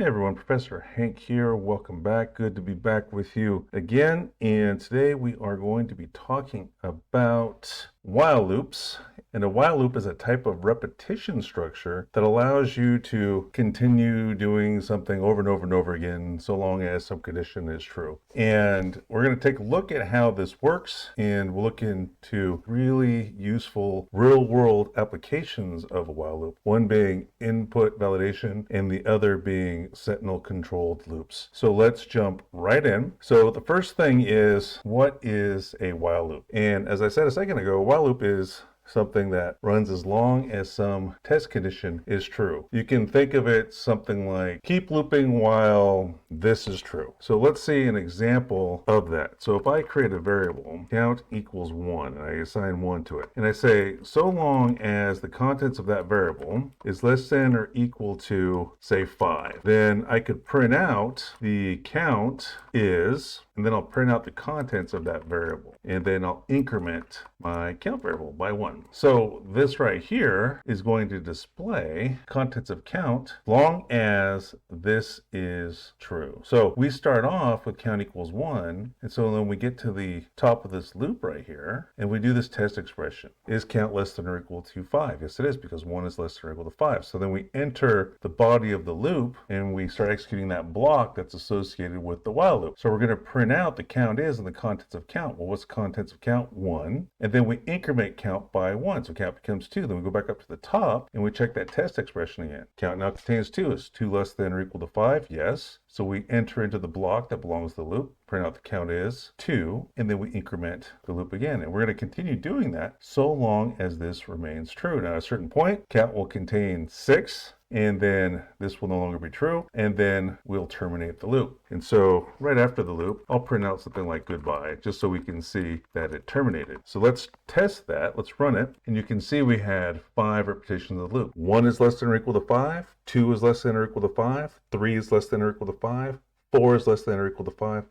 Hey everyone, Professor Hank here. Welcome back. Good to be back with you again. And today we are going to be talking about while loops. And a while loop is a type of repetition structure that allows you to continue doing something over and over and over again so long as some condition is true. And we're going to take a look at how this works, and we'll look into really useful real-world applications of a while loop, one being input validation and the other being Sentinel controlled loops. So let's jump right in. So the first thing is, what is a while loop? And as I said a second ago, a while loop is something that runs as long as some test condition is true. You can think of it something like keep looping while this is true. So let's see an example of that. So if I create a variable, count equals 1, and I assign 1 to it, and I say so long as the contents of that variable is less than or equal to, say, 5, then I could print out the count is, and then I'll print out the contents of that variable, and then I'll increment my count variable by 1. So this right here is going to display contents of count long as this is true. So we start off with count equals 1, and so then we get to the top of this loop right here, and we do this test expression. Is count less than or equal to 5? Yes, it is, because 1 is less than or equal to 5. So then we enter the body of the loop, and we start executing that block that's associated with the while loop. So we're going to print out the count is and the contents of count. Well, what's the contents of count? 1. And then we increment count by 1. So count becomes 2. Then we go back up to the top and we check that test expression again. Count now contains 2. Is 2 less than or equal to 5? Yes. So we enter into the block that belongs to the loop, print out the count is 2, and then we increment the loop again. And we're going to continue doing that so long as this remains true. Now at a certain point, count will contain 6, and then this will no longer be true, and then we'll terminate the loop. And so right after the loop, I'll print out something like goodbye, just so we can see that it terminated. So let's test that. Let's run it, and you can see we had 5 repetitions of the loop. 1 is less than or equal to 5, 2 is less than or equal to 5, 3 is less than or equal to 5, 4 is less than or equal to 5,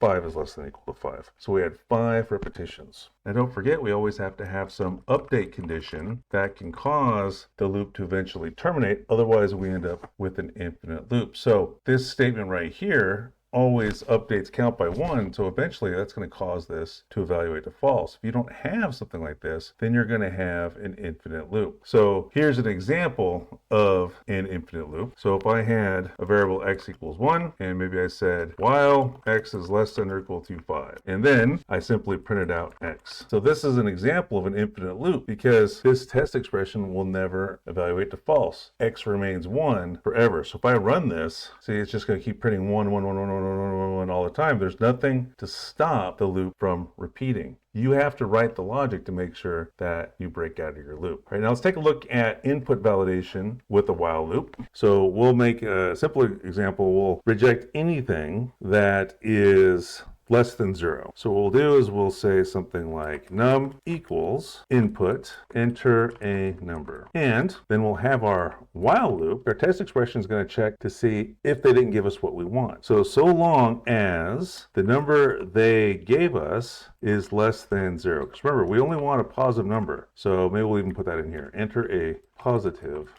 5 is less than or equal to 5. So we had 5 repetitions. Now don't forget, we always have to have some update condition that can cause the loop to eventually terminate. Otherwise, we end up with an infinite loop. So this statement right here always updates count by 1, so eventually that's going to cause this to evaluate to false. If you don't have something like this, then you're going to have an infinite loop. So here's an example of an infinite loop. So if I had a variable x equals 1, and maybe I said while x is less than or equal to 5, and then I simply printed out x. So this is an example of an infinite loop because this test expression will never evaluate to false. X remains 1 forever. So if I run this, see, it's just going to keep printing 1, 1, 1, 1, 1, all the time. There's nothing to stop the loop from repeating. You have to write the logic to make sure that you break out of your loop. All right, now let's take a look at input validation with a while loop. So we'll make a simple example. We'll reject anything that is less than 0. So what we'll do is we'll say something like num equals input, enter a number. And then we'll have our while loop. Our test expression is going to check to see if they didn't give us what we want. So long as the number they gave us is less than 0. Because remember, we only want a positive number. So maybe we'll even put that in here. Enter a positive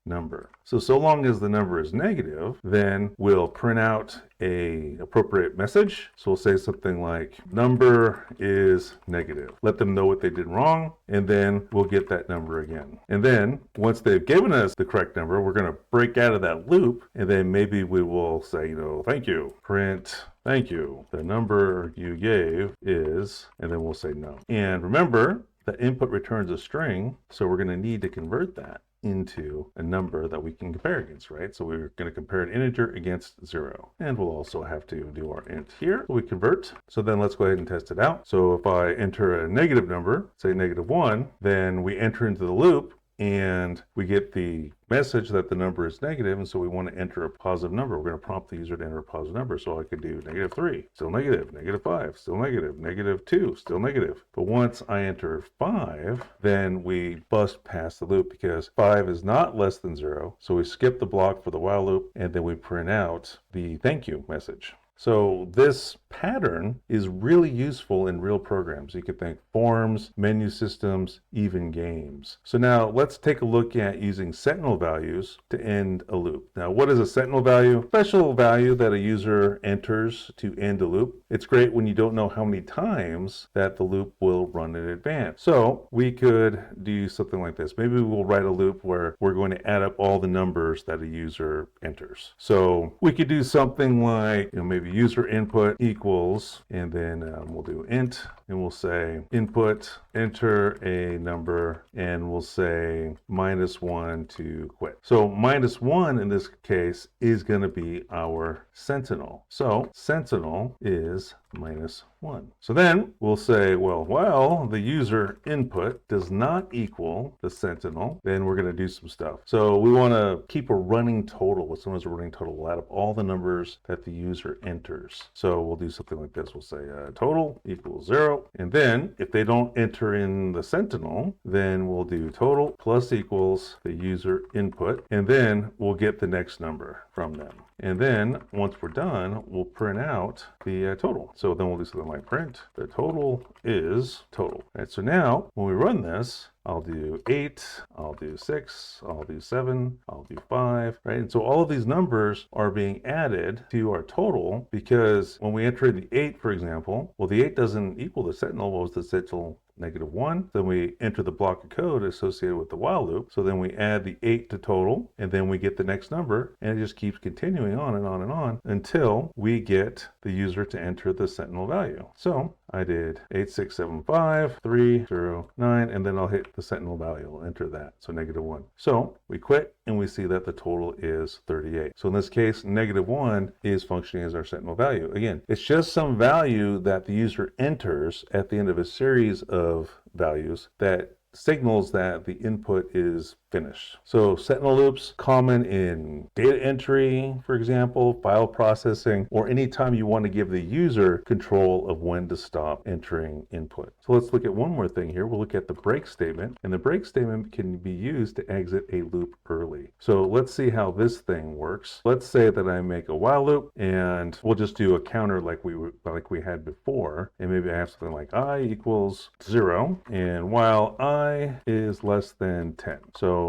number. So long as the number is negative, then we'll print out a appropriate message. So we'll say something like number is negative. Let them know what they did wrong, and then we'll get that number again. And then once they've given us the correct number, we're going to break out of that loop, and then maybe we will say, thank you, print thank you. The number you gave is, and then we'll say no. And remember, the input returns a string, so we're going to need to convert that into a number that we can compare against, right? So we're going to compare an integer against 0. And we'll also have to do our int here. So we convert. So then let's go ahead and test it out. So if I enter a negative number, say -1, then we enter into the loop and we get the message that the number is negative, and so we want to enter a positive number. We're going to prompt the user to enter a positive number. So I could do -3, still negative, -5, still negative, -2, still negative. But once I enter 5, then we bust past the loop because 5 is not less than 0. So we skip the block for the while loop, and then we print out the thank you message. So this pattern is really useful in real programs. You could think forms, menu systems, even games. So now let's take a look at using Sentinel values to end a loop. Now, what is a Sentinel value? Special value that a user enters to end a loop. It's great when you don't know how many times that the loop will run in advance. So we could do something like this. Maybe we'll write a loop where we're going to add up all the numbers that a user enters. So we could do something like, maybe user input equals, and then we'll do int, and we'll say input, enter a number, and we'll say -1 to quit. So -1 in this case is going to be our Sentinel. So Sentinel is -1. So then we'll say, well, the user input does not equal the Sentinel, then we're going to do some stuff. So we want to keep a running total. As soon as a running total, we'll add up all the numbers that the user enters. So we'll do something like this. We'll say total equals 0. And then if they don't enter in the Sentinel, then we'll do total plus equals the user input. And then we'll get the next number from them. And then once we're done, we'll print out the total. So then we'll do something like print the total is total. All right, so now when we run this, I'll do 8, I'll do 6, I'll do 7, I'll do 5, right? And so all of these numbers are being added to our total because when we enter the 8, for example, well, the 8 doesn't equal the Sentinel. What was the Sentinel? -1. Then we enter the block of code associated with the while loop. So then we add the 8 to total, and then we get the next number, and it just keeps continuing on and on and on until we get the user to enter the Sentinel value. So I did 8675 309, and then I'll hit the Sentinel value. I'll enter that. So -1. So we quit, and we see that the total is 38. So in this case, -1 is functioning as our Sentinel value. Again, it's just some value that the user enters at the end of a series of values that signals that the input is finished. So Sentinel loops, common in data entry, for example, file processing, or anytime you want to give the user control of when to stop entering input. So let's look at one more thing here. We'll look at the break statement, and the break statement can be used to exit a loop early. So let's see how this thing works. Let's say that I make a while loop, and we'll just do a counter like we had before, and maybe I have something like I equals 0, and while I is less than 10. So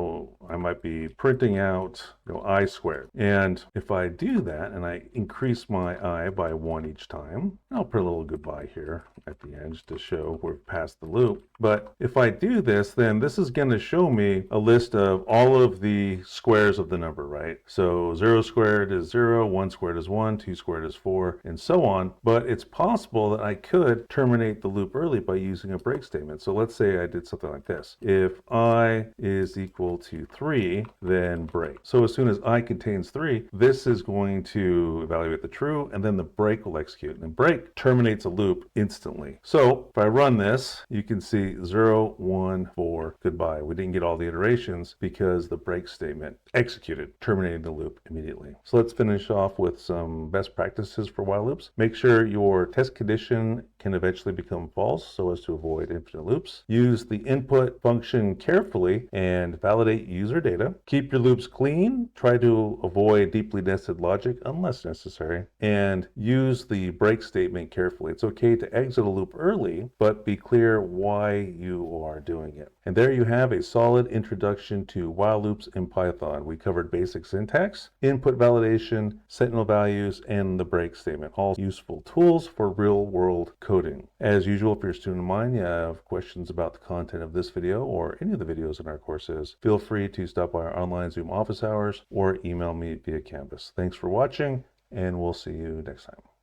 I might be printing out I squared. And if I do that and I increase my I by 1 each time, I'll put a little goodbye here at the end to show we're past the loop. But if I do this, then this is going to show me a list of all of the squares of the number, right? So 0 squared is 0, 1 squared is 1, 2 squared is 4, and so on. But it's possible that I could terminate the loop early by using a break statement. So let's say I did something like this. If I is equal to 3, then break. So as soon as I contains 3, this is going to evaluate the true, and then the break will execute. And break terminates a loop instantly. So if I run this, you can see 0, 1, 4, goodbye. We didn't get all the iterations because the break statement executed, terminating the loop immediately. So let's finish off with some best practices for while loops. Make sure your test condition can eventually become false so as to avoid infinite loops. Use the input function carefully and validate user data. Keep your loops clean. Try to avoid deeply nested logic unless necessary. And use the break statement carefully. It's okay to exit a loop early, but be clear why you are doing it. And there you have a solid introduction to while loops in Python. We covered basic syntax, input validation, Sentinel values, and the break statement. All useful tools for real-world coding. As usual, if you're a student of mine, you have questions about the content of this video or any of the videos in our courses, feel free to stop by our online Zoom office hours or email me via Canvas. Thanks for watching, and we'll see you next time.